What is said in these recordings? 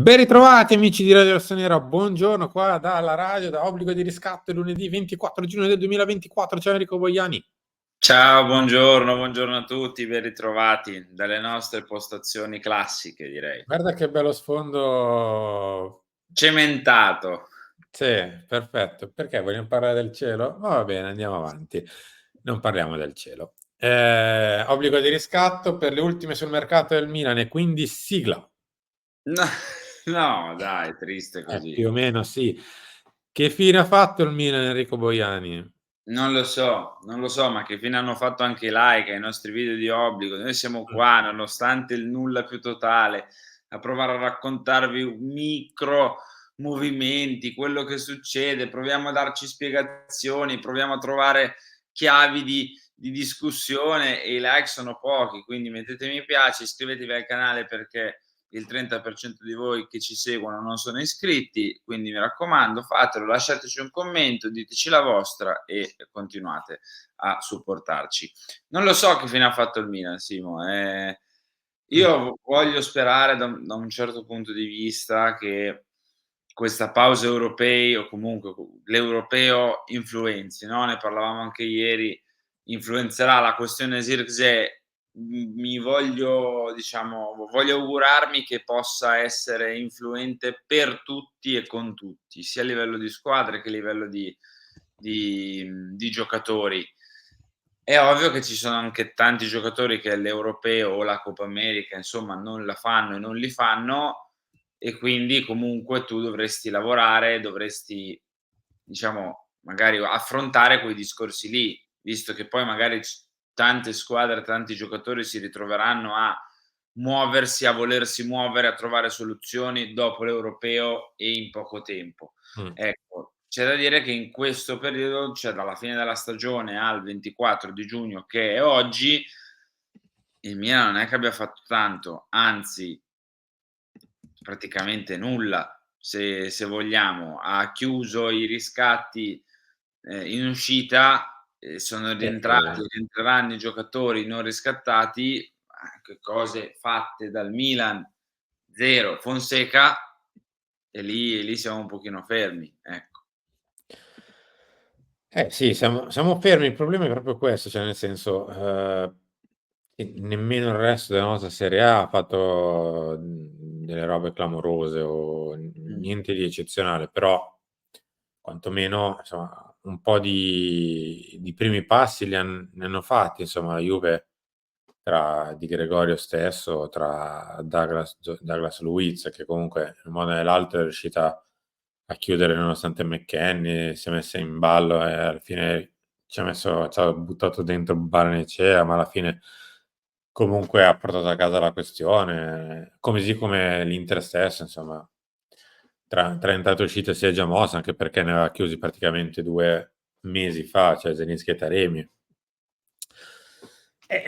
Ben ritrovati amici di Radio Rossonera, buongiorno qua dalla radio, da Obbligo di Riscatto, lunedì 24 giugno del 2024, ciao Enrico Boiani. Ciao, buongiorno a tutti, ben ritrovati dalle nostre postazioni classiche, direi. Guarda che bello sfondo. Cementato. Sì, perfetto. Perché vogliamo parlare del cielo? Ma va bene, andiamo avanti. Non parliamo del cielo. Obbligo di riscatto per le ultime sul mercato del Milan e quindi sigla. No, no dai, triste Più così. o meno sì. Che fine ha fatto il Milan, Enrico Boiani? Non lo so, ma che fine hanno fatto anche i like ai nostri video di obbligo. Noi siamo Mh. qua, nonostante il nulla più totale, a provare a raccontarvi micro movimenti, quello che succede, proviamo a darci spiegazioni, proviamo a trovare chiavi di discussione e i like sono pochi, quindi mettete mi piace, iscrivetevi al canale perché il 30% di voi che ci seguono non sono iscritti, quindi mi raccomando fatelo, lasciateci un commento, diteci la vostra e continuate a supportarci. Non lo so che fine ha fatto il Milan, Simo, Mh. io voglio sperare da un certo punto di vista che questa pausa europei o comunque l'europeo influenzi, no, ne parlavamo anche ieri, influenzerà la questione Zirkzee. Mi voglio diciamo voglio augurarmi che possa essere influente per tutti e con tutti, sia a livello di squadre che a livello di giocatori. È ovvio che ci sono anche tanti giocatori che l'europeo o la Coppa America, insomma, non la fanno e non li fanno e quindi comunque tu dovresti lavorare, dovresti, diciamo, magari affrontare quei discorsi lì, visto che poi magari tante squadre, tanti giocatori si ritroveranno a muoversi, a volersi muovere, a trovare soluzioni dopo l'europeo e in poco tempo. Mh. Ecco, c'è da dire che in questo periodo, cioè dalla fine della stagione al 24 di giugno che è oggi, il Milan non è che abbia fatto tanto, anzi praticamente nulla, se vogliamo. Ha chiuso i riscatti, in uscita, sono rientrati E rientreranno i giocatori non riscattati, anche cose fatte dal Milan, 0. Fonseca e lì siamo un pochino fermi, ecco. sì, siamo fermi. Il problema è proprio questo, cioè nel senso, che nemmeno il resto della nostra Serie A ha fatto, delle robe clamorose o Mh. niente di eccezionale, però quantomeno, insomma, un po' di primi passi ne hanno fatti, insomma, la Juve tra Di Gregorio stesso, tra Douglas Luiz, che comunque in un modo o nell'altro è riuscita a chiudere nonostante McKennie si è messa in ballo e alla fine c'ha buttato dentro Barnechea, ma alla fine comunque ha portato a casa la questione, come l'Inter stesso, insomma. Tra entrata e uscita si è già mossa, anche perché ne aveva chiusi praticamente 2 mesi fa, cioè Zelinski e Taremi.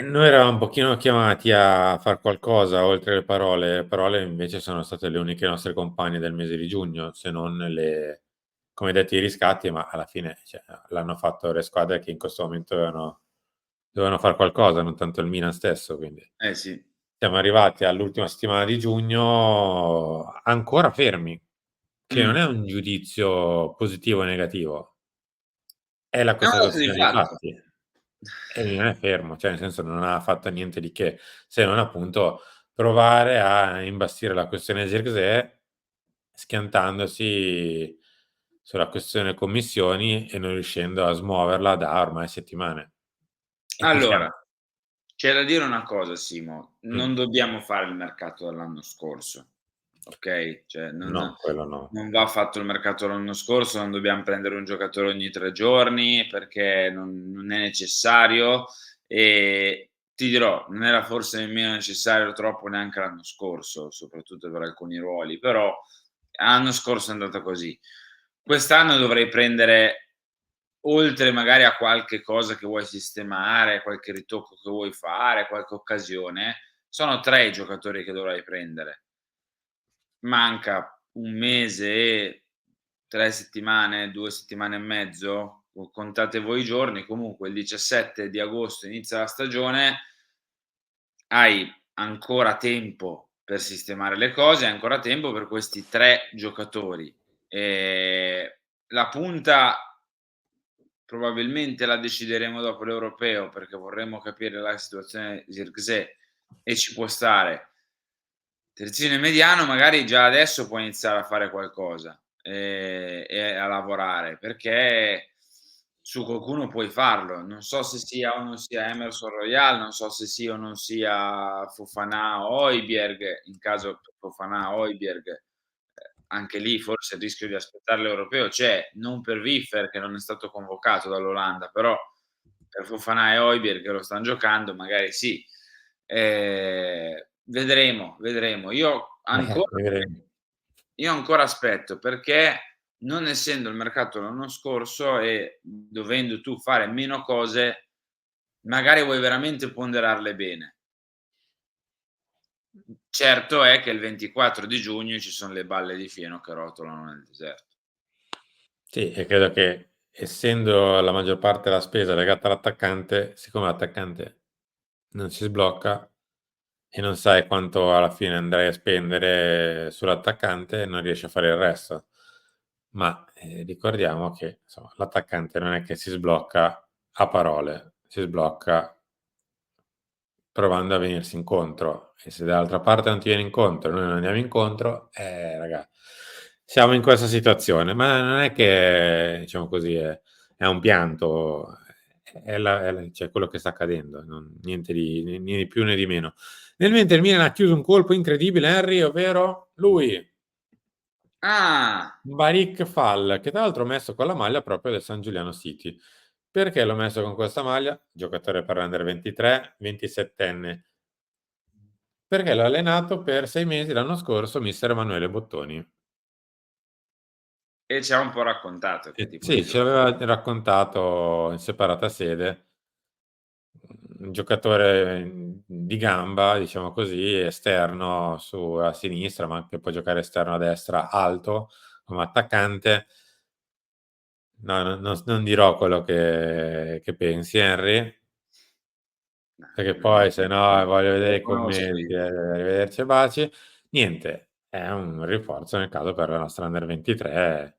Noi eravamo un pochino chiamati a far qualcosa oltre le parole invece sono state le uniche nostre compagne del mese di giugno, se non le come detti i riscatti, ma alla fine, cioè, l'hanno fatto le squadre che in questo momento dovevano far qualcosa, non tanto il Milan stesso, quindi Eh sì. siamo arrivati all'ultima settimana di giugno ancora fermi, che non Mh. è un giudizio positivo o negativo, è la È un dato di constatazione dei fatto. fatti. E il Milan è fermo, cioè nel senso non ha fatto niente di che, se non appunto provare a imbastire la questione Zirkzee, schiantandosi sulla questione commissioni e non riuscendo a smuoverla da ormai settimane. E qui Allora, siamo. c'è da dire una cosa Simo, Mh. non dobbiamo fare il mercato dell'anno scorso, okay, cioè No, quello no. non va fatto il mercato l'anno scorso, non dobbiam prendere un giocatore ogni 3 giorni perché non è necessario e ti dirò, non era forse nemmeno necessario troppo neanche l'anno scorso, soprattutto per alcuni ruoli, però l'anno scorso è andata così. Quest'anno dovrei prendere oltre magari a qualche cosa che vuoi sistemare, qualche ritocco che vuoi fare, qualche occasione, sono 3 i giocatori che dovrai prendere. Manca 1 mese e 3 settimane, 2 settimane e mezzo, contate voi i giorni, comunque il 17 di agosto inizia la stagione, hai ancora tempo per sistemare le cose, è ancora tempo per questi 3 giocatori. La punta probabilmente la decideremo dopo l'Europeo, perché vorremmo capire la situazione Zirkzee e ci può stare. Terzino e mediano magari già adesso può iniziare a fare qualcosa, e a lavorare, perché su qualcuno puoi farlo. Non so se sia o non sia Emerson Royal, non so se sia o non sia Fofana o Højbjerg, in caso Fofana o Højbjerg, anche lì forse il rischio di aspettare l'Europeo c'è, non per Wiffer che non è stato convocato dall'Olanda, però per Fofana e Højbjerg che lo stan giocando magari sì. Vedremo, vedremo. Vedremo. Io ancora aspetto, perché non essendo il mercato l'anno scorso e dovendo tu fare meno cose, magari vuoi veramente ponderarle bene. Certo è che il 24 di giugno ci son le balle di fieno che rotolano nel deserto. Sì, e credo che essendo la maggior parte della spesa legata all'attaccante, siccome l'attaccante non si sblocca e non sai quanto alla fine andrai a spendere sull'attaccante, non riesci a fare il resto. Ma, ricordiamo che, insomma, l'attaccante non è che si sblocca a parole, si sblocca provando a venirsi incontro, e se dall'altra parte non ti viene incontro e noi non andiamo incontro, raga, siamo in questa situazione. Ma non è che, diciamo così, è un pianto, è cioè quello che sta accadendo, niente né di più né di meno. Nel mentre il Milan ha chiuso un colpo incredibile, Henry, ovvero lui, Ah! Barik Fall, che tra l'altro ho messo con la maglia proprio del San Giuliano City. Perché l'ho messo con questa maglia? Giocatore per l'Under 23, 27enne. Perché l'ha allenato per 6 mesi l'anno scorso mister Emanuele Bottoni. E ci ha un po' raccontato che tipo di Sì, ce giocatore. l'aveva raccontato in separata sede. Un giocatore di gamba, diciamo così, esterno a sinistra, ma che può giocare esterno a destra, alto come attaccante. No, non dirò quello che pensi, Henry, perché poi se no voglio Non vedere lo i conosco commenti, io. arrivederci e baci. Niente, è un rinforzo nel caso per la nostra Under 23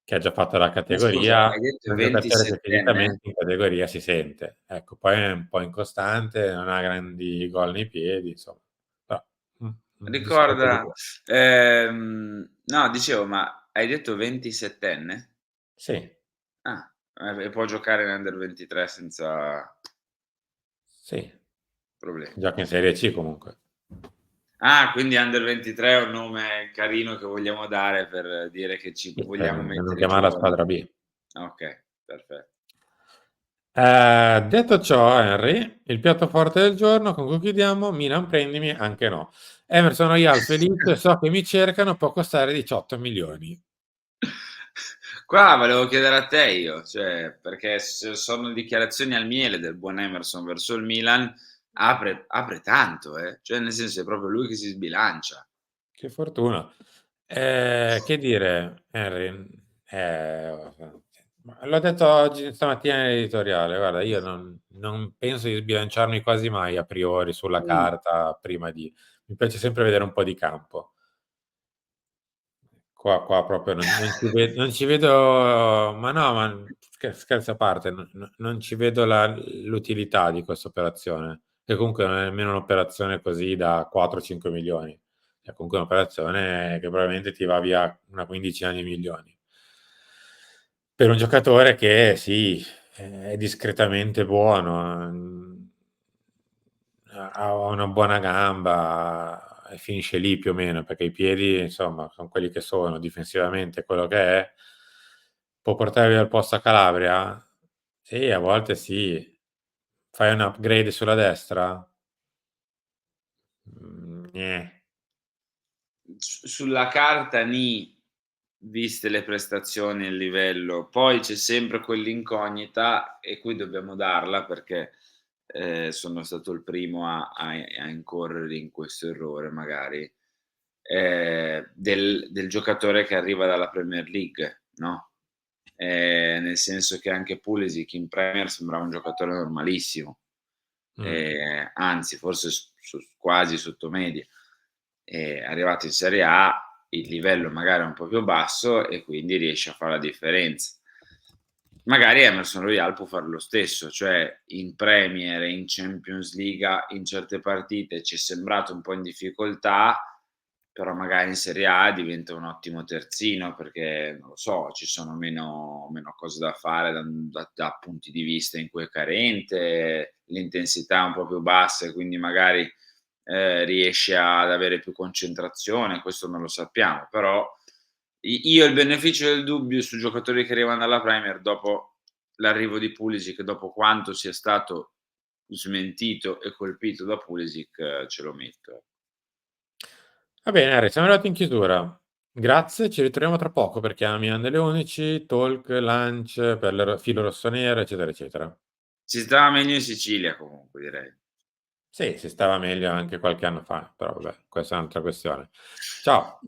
che ha già fatto la Ma scusa, categoria, hai è detto un giocatore che 27enne? fisicamente in categoria si sente. Ecco, poi è un po' incostante, non ha grandi gol nei piedi, insomma. Però, un discreto Ricorda giocatore. no, dicevo, ma hai detto 27enne? Sì, Ah, e può giocare in Under 23 senza sì, problemi. gioca in Serie C comunque. Ah, quindi Under 23 è un nome carino che vogliamo dare per dire che ci Sì, vogliamo per non mettere i chiamarla giovani. squadra B. Okay, perfetto. Detto ciò, Henry, il piatto forte del giorno con cui chiudiamo, Milan prendimi, anche no. Emerson Royal felice, so che mi cercano, può costare 18 milioni. Qua volevo chiedere a te io, cioè, perché se sono dichiarazioni al miele del buon Emerson verso il Milan, apre tanto, cioè nel senso è proprio lui che si sbilancia. Che fortuna. Che dire, Henry, ma l'ho detto oggi stamattina nell'editoriale, guarda, io non penso di sbilanciarmi quasi mai a priori sulla Mh. carta prima di mi piace sempre vedere un po' di campo. Qua proprio non ci vedo, ma no, ma scherzi a parte, non ci vedo l'utilità di questa operazione, che comunque non è nemmeno un'operazione così da 4, 5 milioni. È comunque un'operazione che probabilmente ti va via una quindicina di milioni. Per un giocatore che sì, è discretamente buono, ha una buona gamba e finisce lì più o meno, perché i piedi, insomma, son quelli che sono, difensivamente quello che è. Può portare via il posto a Calabria? Sì, a volte sì. Fai un upgrade sulla destra? Neh. Sulla carta nì, viste le prestazioni e il livello. Poi c'è sempre quell'incognita e qui dobbiamo darla perché, sono stato il primo a incorrere in questo errore magari, del giocatore che arriva dalla Premier League, no, nel senso che anche Pulisic in Premier sembrava un giocatore normalissimo, Mh. anzi forse quasi sotto media. arrivato in Serie A il livello magari è un po' più basso e quindi riesce a fare la differenza. Magari Emerson Royal può fare lo stesso, cioè in Premier e in Champions League in certe partite ci è sembrato un po' in difficoltà, però magari in Serie A diventa un ottimo terzino perché, non lo so, ci sono meno cose da fare da punti di vista in cui è carente, l'intensità è un po' più bassa e quindi magari riesce ad avere più concentrazione, questo non lo sappiamo, però io il beneficio del dubbio su giocatori che arrivano dalla Premier dopo l'arrivo di Pulisic, dopo quanto sia stato smentito e colpito da Pulisic, ce lo metto. Va bene Harry, siamo arrivati in chiusura. Grazie, ci ritroviamo tra poco per Chiami alle 11, talk, lunch per il filo rossonero, eccetera, eccetera. Si stava meglio in Sicilia comunque direi. Sì, si stava meglio anche qualche anno fa, però vabbè, questa è un'altra questione. Ciao.